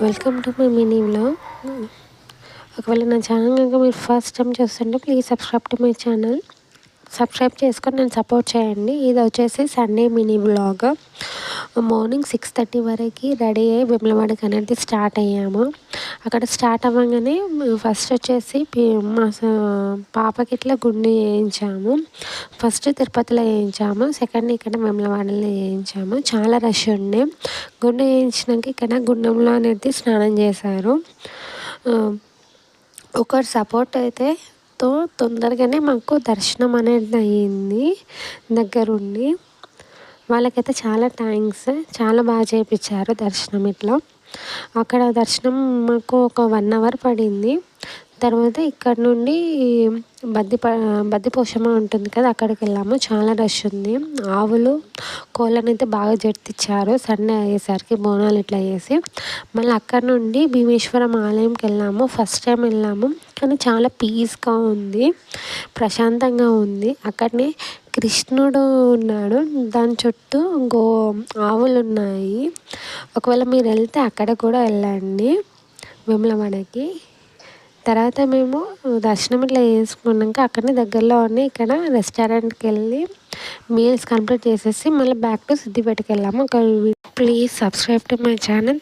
Welcome to my mini vlog. ఒకవేళ నా channel కనుక మీరు ఫస్ట్ టైం చూస్తుంటే please subscribe to my channel. Subscribe చేసుకొని నన్ను సపోర్ట్ చేయండి. ఇది వచ్చేసి సండే మినీ వ్లాగ్. మార్నింగ్ 6:30 వరకు రెడీ అయ్యి వేములవాడకి అనేది స్టార్ట్ అయ్యాము. అక్కడ స్టార్ట్ అవ్వగానే ఫస్ట్ వచ్చేసి మా పాపకి ఇట్లా గుండు చేయించాము. ఫస్ట్ తిరుపతిలో చేయించాము, సెకండ్ ఇక్కడ వేములవాడలో చేయించాము. చాలా రష్ ఉండే. గుండు చేయించినాక ఇక్కడ గుండంలో అనేది స్నానం చేశారు. ఒకరు సపోర్ట్ అయితే తొందరగానే మాకు దర్శనం అనేది అయ్యింది దగ్గరుండి. వాళ్ళకైతే చాలా థ్యాంక్స్. చాలా బాగా చేయించారు దర్శనం. ఇట్లా అక్కడ దర్శనం మాకు ఒక 1 అవర్ పడింది. తర్వాత ఇక్కడ నుండి బద్దిపోషమ్మ ఉంటుంది కదా, అక్కడికి వెళ్ళాము. చాలా రష్ ఉంది. ఆవులు కోళ్ళని అయితే బాగా జడితిచ్చారు సండే అయ్యేసరికి, బోనాలు ఇట్లా చేసి. మళ్ళీ అక్కడ నుండి భీమేశ్వరం ఆలయంకి వెళ్ళాము. ఫస్ట్ టైం వెళ్ళాము కానీ చాలా పీస్గా ఉంది, ప్రశాంతంగా ఉంది. అక్కడనే కృష్ణుడు ఉన్నాడు, దాని చుట్టూ ఆవులు ఉన్నాయి. ఒకవేళ మీరు వెళ్తే అక్కడ కూడా వెళ్ళండి వేములవాడకి. తర్వాత మేము దర్శనం ఇట్లా చేసుకున్నాక అక్కడనే దగ్గరలో ఉన్నాయి ఇక్కడ రెస్టారెంట్కి వెళ్ళి మీల్స్ కంప్లీట్ చేసేసి మళ్ళీ బ్యాక్ టు సిద్దిపేటకి వెళ్ళాము. Please subscribe to my channel.